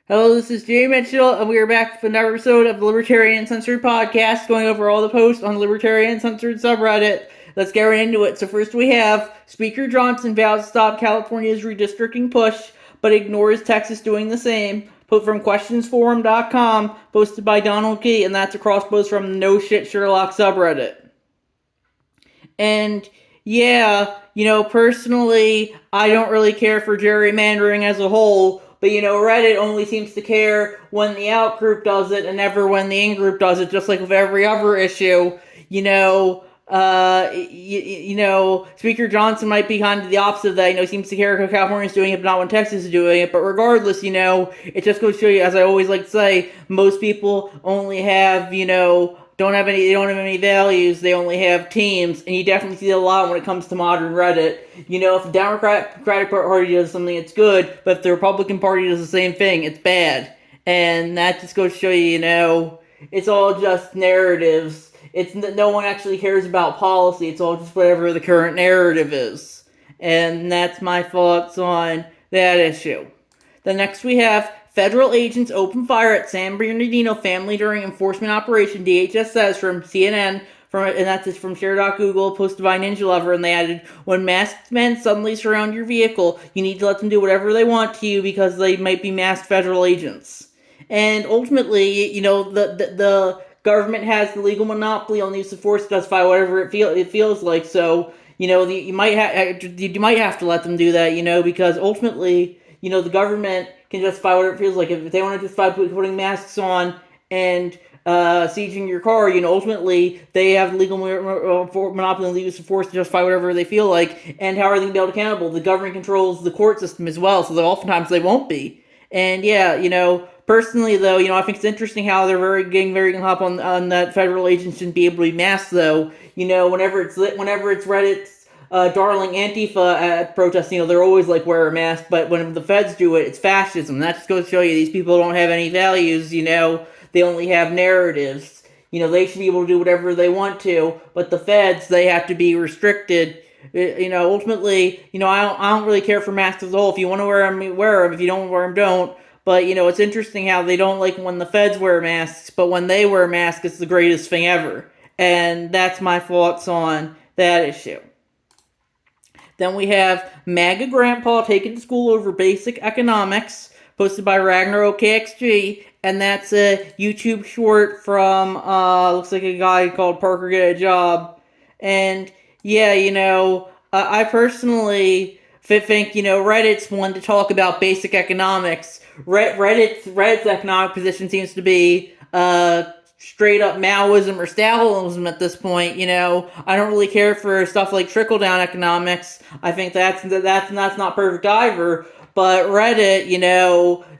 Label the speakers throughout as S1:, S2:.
S1: Hello, this is Jay Mitchell, and we are back with another episode of the Libertarian Uncensored podcast, going over all the posts on the Libertarian Uncensored subreddit. Let's get right into it. So first we have Speaker Johnson vows to stop California's redistricting push, but ignores Texas doing the same. Put from questionsforum.com, posted by Donald Key, and that's a cross post from the No Shit Sherlock subreddit. And yeah, personally, I don't really care for gerrymandering as a whole, but Reddit only seems to care when the out group does it and never when the in group does it, just like with every other issue. Speaker Johnson might be kind of the opposite of that. He seems to care how California's doing it, but not when Texas is doing it. But regardless, it just goes to show you, as I always like to say, most people only have, they don't have any values, they only have teams, and you definitely see a lot when it comes to modern Reddit. If the Democratic Party does something, it's good, but if the Republican Party does the same thing, it's bad. And that just goes to show you, it's all just narratives. No one actually cares about policy, it's all just whatever the current narrative is. And that's my thoughts on that issue. Then next we have federal agents open fire at San Bernardino family during enforcement operation, DHS says, from CNN, and that's from share.google, posted by Ninja Lover, and they added, when masked men suddenly surround your vehicle, you need to let them do whatever they want to you because they might be masked federal agents. And ultimately, the government has the legal monopoly on the use of force to justify whatever it feels like, so, you might have to let them do that, because ultimately, the government can justify whatever it feels like. If they want to justify putting masks on and sieging your car, ultimately they have legal monopoly on the use of force to justify whatever they feel like. And how are they going to be held accountable? The government controls the court system as well, so that oftentimes they won't be. And yeah, personally though, I think it's interesting how they're getting very hung up on that federal agents shouldn't be able to be masked though. Whenever it's Reddit's darling Antifa at protests, they're always like, wear a mask, but when the feds do it, it's fascism. That just goes to show you these people don't have any values, they only have narratives. They should be able to do whatever they want to, but the feds, they have to be restricted. Ultimately, I don't really care for masks as a whole. If you want to wear them, wear them. If you don't wear them, don't. But, it's interesting how they don't like when the feds wear masks, but when they wear masks, it's the greatest thing ever. And that's my thoughts on that issue. Then we have MAGA Grandpa taken to school over basic economics, posted by Ragnarok KXG, and that's a YouTube short from, looks like a guy called Parker Get a Job. And, yeah, I personally think, Reddit's one to talk about basic economics. Reddit's economic position seems to be, straight up Maoism or Stalinism at this point. I don't really care for stuff like trickle down economics. I think that's not perfect either. But Reddit,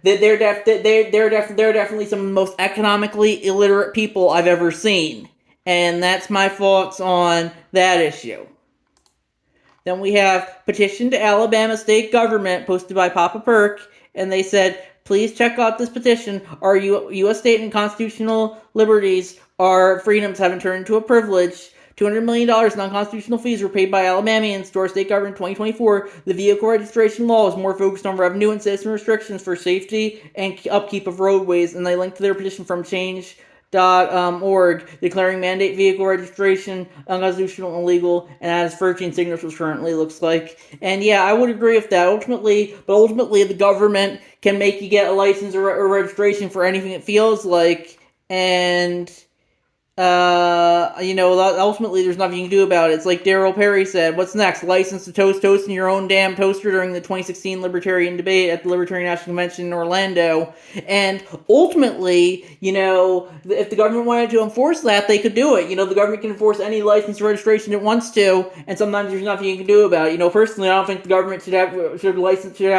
S1: they're definitely some of the most economically illiterate people I've ever seen, and that's my thoughts on that issue. Then we have petition to Alabama state government, posted by Papa Perk, and they said, please check out this petition. Our U.S. state and constitutional liberties, our freedoms haven't turned into a privilege. $200 million in non-constitutional fees were paid by Alabamians to our state government in 2024. The vehicle registration law is more focused on revenue and citizen restrictions for safety and upkeep of roadways, and they link to their petition from change.org, declaring mandate vehicle registration unconstitutional and illegal, and has 13 signatures currently, looks like. And yeah, I would agree with that. Ultimately, the government can make you get a license or registration for anything it feels like, and ultimately there's nothing you can do about it. It's like Daryl Perry said, what's next? License to toast in your own damn toaster during the 2016 Libertarian debate at the Libertarian National Convention in Orlando. And ultimately, if the government wanted to enforce that, they could do it. The government can enforce any license or registration it wants to, and sometimes there's nothing you can do about it. Personally, I don't think the government should have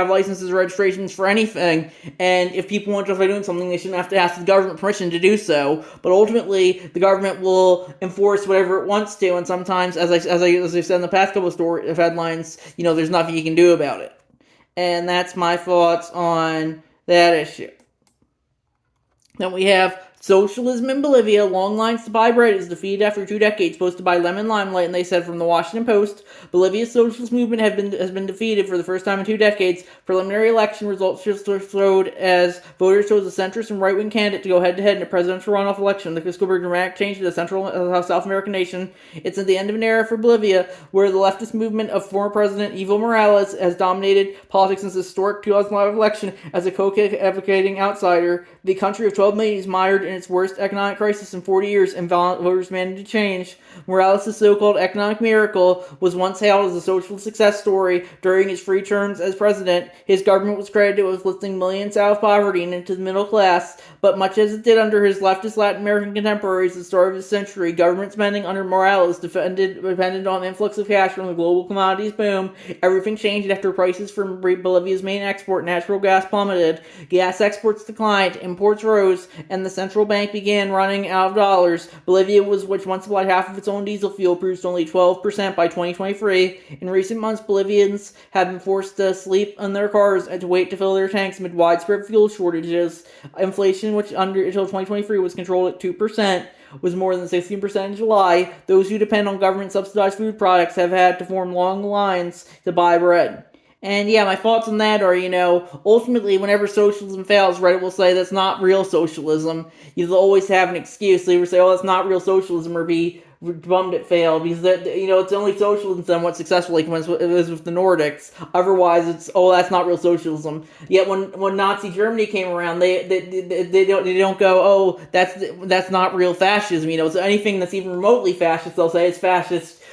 S1: licenses or registrations for anything. And if people want to justify doing something, they shouldn't have to ask the government permission to do so. But ultimately, the government will enforce whatever it wants to, and sometimes, as I said in the past couple of headlines, there's nothing you can do about it. And that's my thoughts on that issue. Then we have Socialism in Bolivia, long lines to buy bread, is defeated after 2 decades, posted by Lemon Limelight, and they said from the Washington Post, Bolivia's socialist movement has been defeated for the first time in 2 decades. Preliminary election results showed as voters chose a centrist and right-wing candidate to go head-to-head in a presidential runoff election. The fiscal dramatic change to the Central South American nation. It's at the end of an era for Bolivia, where the leftist movement of former President Evo Morales has dominated politics since the historic 2005 election as a co-advocating outsider. The country of 12 million is mired in its worst economic crisis in 40 years, and voters managed to change. Morales' so-called economic miracle was once hailed as a social success story. During his free terms as president, his government was credited with lifting millions out of poverty and into the middle class, but much as it did under his leftist Latin American contemporaries at the start of the century, government spending under Morales depended on influx of cash from the global commodities boom. Everything changed after prices for Bolivia's main export, natural gas, plummeted. Gas exports declined, imports rose, and the central bank began running out of dollars. Bolivia, which once supplied half of its own diesel fuel, produced only 12% by 2023. In recent months, Bolivians have been forced to sleep in their cars and to wait to fill their tanks amid widespread fuel shortages. Inflation, which until 2023 was controlled at 2%, was more than 16% in July. Those who depend on government-subsidized food products have had to form long lines to buy bread. And yeah, my thoughts on that are, ultimately, whenever socialism fails, Reddit will say that's not real socialism. You'll always have an excuse. They will say, oh, that's not real socialism, or be bummed it failed, because it's only socialism somewhat successful, like when it was with the Nordics. Otherwise, it's, oh, that's not real socialism. Yet when Nazi Germany came around, they don't go, oh, that's not real fascism. So anything that's even remotely fascist, they'll say it's fascist.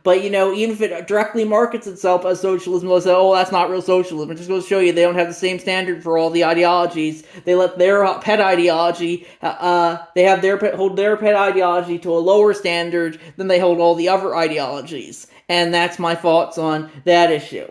S1: But, even if it directly markets itself as socialism, they'll say, oh, that's not real socialism. It just goes to show you they don't have the same standard for all the ideologies. They let their pet ideology, hold their pet ideology to a lower standard than they hold all the other ideologies. And that's my thoughts on that issue.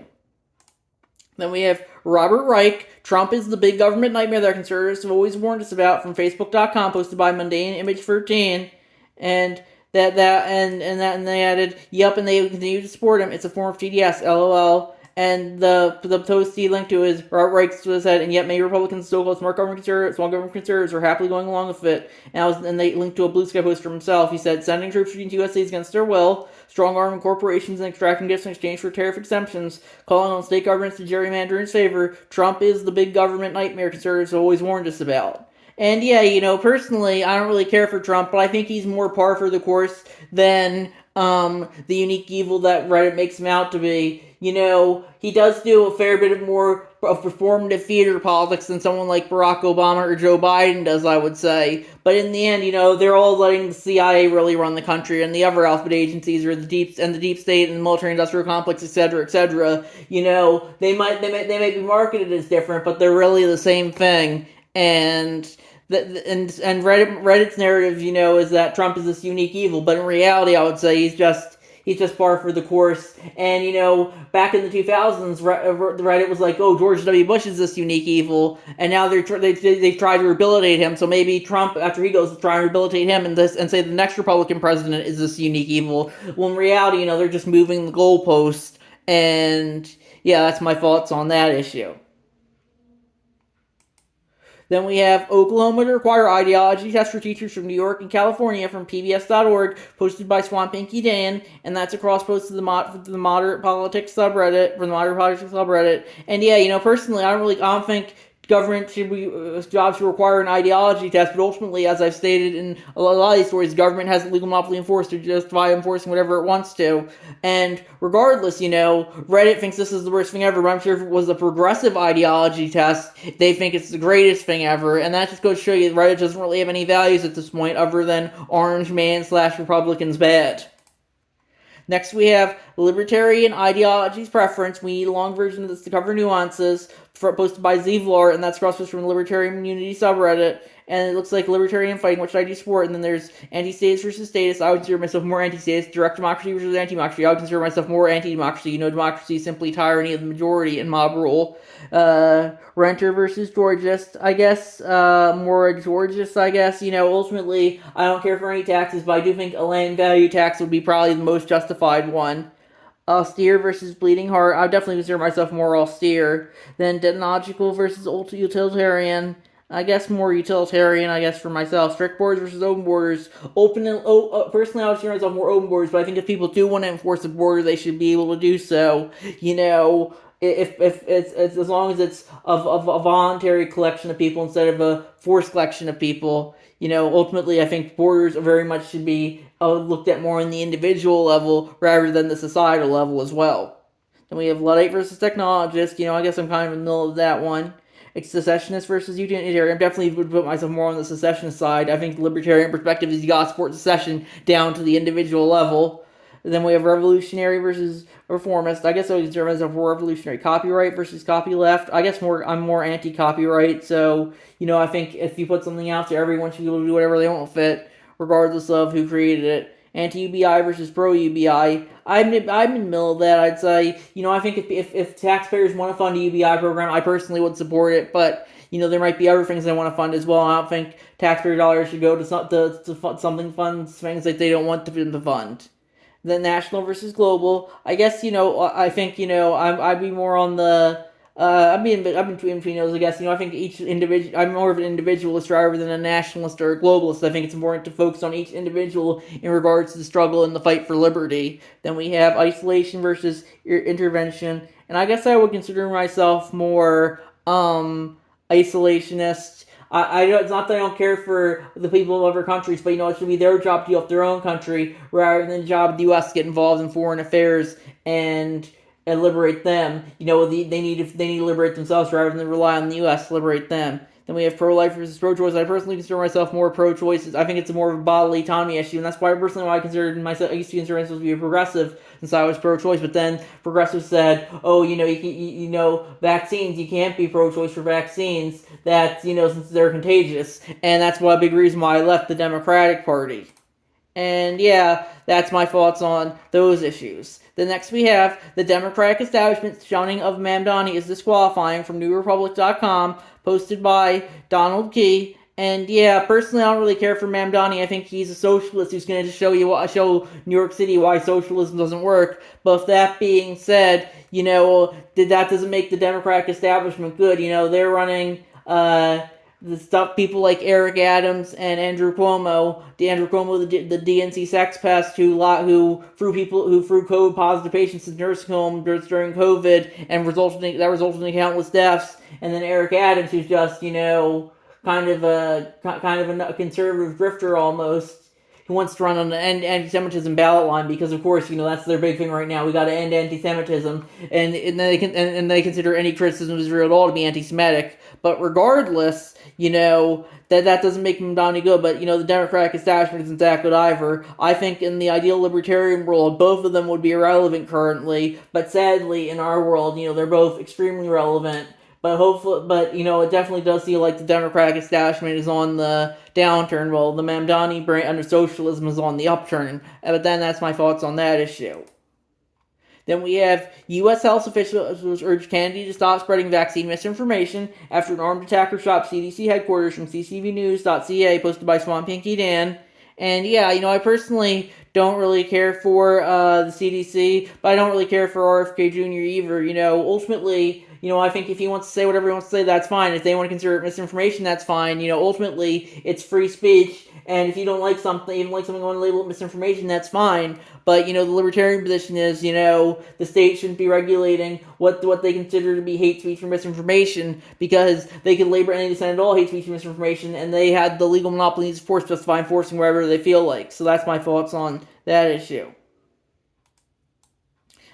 S1: Then we have Robert Reich. Trump is the big government nightmare that conservatives have always warned us about, from Facebook.com, posted by Mundane Image 13. And they added, yep, and they continue to support him. It's a form of TDS, LOL. And the post he linked to is Robert Reich said, and yet many Republicans, so-called small government conservatives, are happily going along with it. And they linked to a Blue Sky post from himself. He said, sending troops into USA against their will, strong-arming corporations and extracting gifts in exchange for tariff exemptions, calling on state governments to gerrymander in his favor. Trump is the big government nightmare conservatives have always warned us about. And yeah, personally, I don't really care for Trump, but I think he's more par for the course than the unique evil that Reddit makes him out to be. He does do a fair bit more of performative theater politics than someone like Barack Obama or Joe Biden does, I would say. But in the end, they're all letting the CIA really run the country, and the other alphabet agencies, or the deep state and the military-industrial complex, etc., etc. They might be marketed as different, but they're really the same thing. And Reddit's narrative, is that Trump is this unique evil, but in reality, I would say he's just par for the course. And back in the 2000s, Reddit was like, oh, George W. Bush is this unique evil, and now they try to rehabilitate him. So maybe Trump, after he goes, to try and rehabilitate him and say the next Republican president is this unique evil. Well, in reality, they're just moving the goalpost. And yeah, that's my thoughts on that issue. Then we have Oklahoma to require ideology tests for teachers from New York and California, from PBS.org, posted by Swamp Pinky Dan, and that's a cross post to the moderate politics subreddit. And yeah, personally, I don't think government jobs should require an ideology test, but ultimately, as I've stated in a lot of these stories, government has a legal monopoly enforced to justify enforcing whatever it wants to. And regardless, Reddit thinks this is the worst thing ever, but I'm sure if it was a progressive ideology test, they think it's the greatest thing ever. And that just goes to show you Reddit doesn't really have any values at this point other than orange man / Republicans bad. Next, we have Libertarian Ideology's Preference. We need a long version of this to cover nuances, posted by Zevlar, and that's crossed from the Libertarian Community subreddit. And it looks like libertarian fighting, which I do support. And then there's anti-status versus status. I would consider myself more anti-status. Direct democracy versus anti-democracy. I would consider myself more anti-democracy. Democracy is simply tyranny of the majority and mob rule. Renter versus Georgist, I guess. More Georgist, I guess. Ultimately, I don't care for any taxes, but I do think a land value tax would be probably the most justified one. Austere versus Bleeding Heart. I would definitely consider myself more austere. Then Technological versus utilitarian. I guess more utilitarian, I guess, for myself. Strict borders versus open borders. Personally, I would consider myself more open borders, but I think if people do want to enforce a border, they should be able to do so. If it's as long as it's of a voluntary collection of people instead of a forced collection of people. Ultimately, I think borders very much should be looked at more on the individual level rather than the societal level as well. Then we have Luddite versus technologist. I guess I'm kind of in the middle of that one. It's secessionist versus utilitarian. I definitely would put myself more on the secessionist side. I think the libertarian perspective is you gotta support secession down to the individual level. And then we have revolutionary versus reformist. I guess I would consider myself more revolutionary. Copyright versus copyleft. I guess I'm more anti-copyright. So I think if you put something out there, everyone should be able to do whatever they want with it, regardless of who created it. Anti-UBI versus pro-UBI. I'm in the middle of that. I'd say, I think if taxpayers want to fund a UBI program, I personally would support it, but there might be other things they want to fund as well. I don't think taxpayer dollars should go to something funds things that they don't want them to fund. Then national versus global. I guess I think I'd be more on the I've been between those. I guess I think each individual. I'm more of an individualist rather than a nationalist or a globalist. I think it's important to focus on each individual in regards to the struggle and the fight for liberty. Then we have isolation versus intervention, and I guess I would consider myself more isolationist. It's not that I don't care for the people of other countries, but it should be their job to deal with their own country rather than the job of the U.S. to get involved in foreign affairs and liberate them. They need to liberate themselves rather than rely on the U.S. to liberate them. Then we have pro-life versus pro-choice. I personally consider myself more pro-choice. I think it's more of a bodily autonomy issue, and that's why I considered myself. I used to consider myself to be a progressive since I was pro-choice. But then progressives said, "Oh, vaccines. You can't be pro-choice for vaccines. That's since they're contagious." And that's a big reason why I left the Democratic Party. And yeah, that's my thoughts on those issues. The next we have the Democratic establishment shouting of Mamdani is disqualifying from NewRepublic.com, posted by Donald Key. And yeah, personally, I don't really care for Mamdani. I think he's a socialist who's going to show New York City why socialism doesn't work. But with that being said, that doesn't make the Democratic establishment good. They're running the stuff people like Eric Adams and Andrew Cuomo, the DNC sex pest who threw COVID positive patients in nursing homes during COVID and resulted in countless deaths, and then Eric Adams who's just kind of a conservative drifter almost, who wants to run on the anti-Semitism ballot line because, of course, that's their big thing right now. We got to end anti-Semitism, and they consider any criticism of Israel at all to be anti-Semitic. But regardless, that doesn't make Mamdani good. But the Democratic establishment isn't that good either. I think in the ideal libertarian world, both of them would be irrelevant currently. But sadly, in our world, they're both extremely relevant. But it definitely does feel like the Democratic establishment is on the downturn, while the Mamdani brand under socialism is on the upturn. But then that's my thoughts on that issue. Then we have U.S. health officials urge Kennedy to stop spreading vaccine misinformation after an armed attacker shot CDC headquarters from ccvnews.ca, posted by Swan Pinky Dan. And yeah, I personally don't really care for the CDC, but I don't really care for RFK Jr. either. Ultimately, I think if he wants to say whatever he wants to say, that's fine. If they want to consider it misinformation, that's fine. Ultimately, it's free speech, and if you don't like something, you want to label it misinformation, that's fine. But, the libertarian position is, the state shouldn't be regulating what they consider to be hate speech or misinformation, because they can label any dissent at all hate speech or misinformation, and they had the legal monopoly to force justify enforcing wherever they feel like. So that's my thoughts on that issue.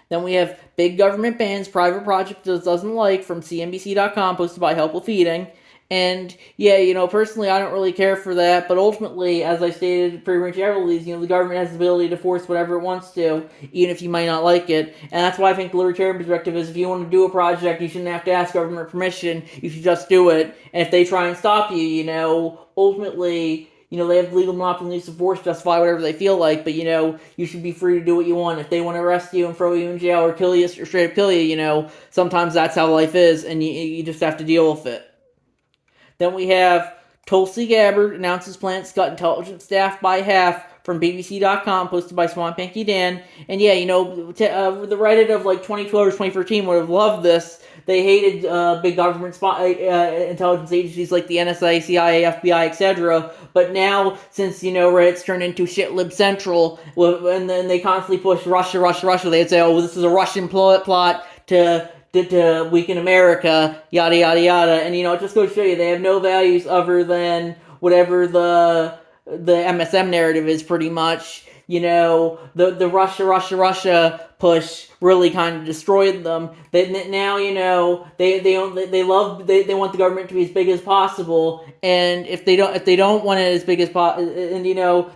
S1: Then we have big government bans private project doesn't like from CNBC.com, posted by Help with Feeding. And yeah, personally I don't really care for that, but ultimately, as I stated pretty much every these, the government has the ability to force whatever it wants to, even if you might not like it. And that's why I think the libertarian perspective is if you want to do a project, you shouldn't have to ask government permission, you should just do it. And if they try and stop you, ultimately, they have legal monopoly to force justify whatever they feel like, but, you should be free to do what you want. If they want to arrest you and throw you in jail or kill you or straight up kill you, sometimes that's how life is, and you just have to deal with it. Then we have Tulsi Gabbard announces plans to cut intelligence staff by half from BBC.com, posted by Swampinky Dan. And yeah, the Reddit of like 2012 or 2013 would have loved this. They hated big government intelligence agencies like the NSA, CIA, FBI, etc. But now, since Reddit's turned into shitlib central, and then they constantly push Russia, Russia, Russia, they'd say, "Oh, this is a Russian plot to weaken America," yada yada yada. And it just goes to show you they have no values other than whatever the MSM narrative is, pretty much. The Russia push really kind of destroyed them. Now they want the government to be as big as possible, and if they don't want it as big as possible, and they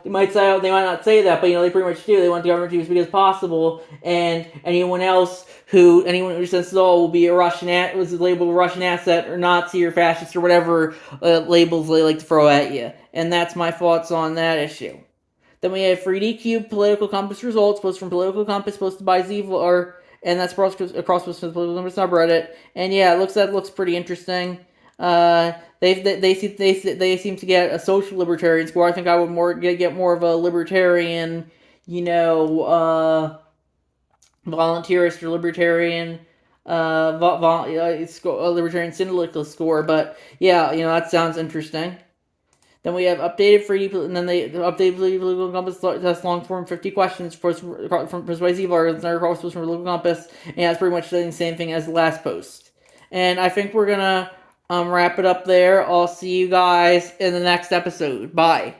S1: might not say that, but they pretty much do. They want the government to be as big as possible, and anyone who says will be was labeled a Russian asset or Nazi or fascist or whatever labels they like to throw at you. And that's my thoughts on that issue. Then we have 3D Cube Political Compass results, posted from Political Compass, posted by Zvlar, and that's across the Political Compass subreddit. And yeah, it looks pretty interesting. They seem to get a social libertarian score. I think I would get more of a libertarian, volunteerist or libertarian, libertarian syndicalist score. But yeah, that sounds interesting. Then we have updated 3D, and then the updated Political Compass test long form 50 questions from Persuasive, another post from Political Compass, and that's pretty much the same thing as the last post. And I think we're gonna wrap it up there. I'll see you guys in the next episode. Bye.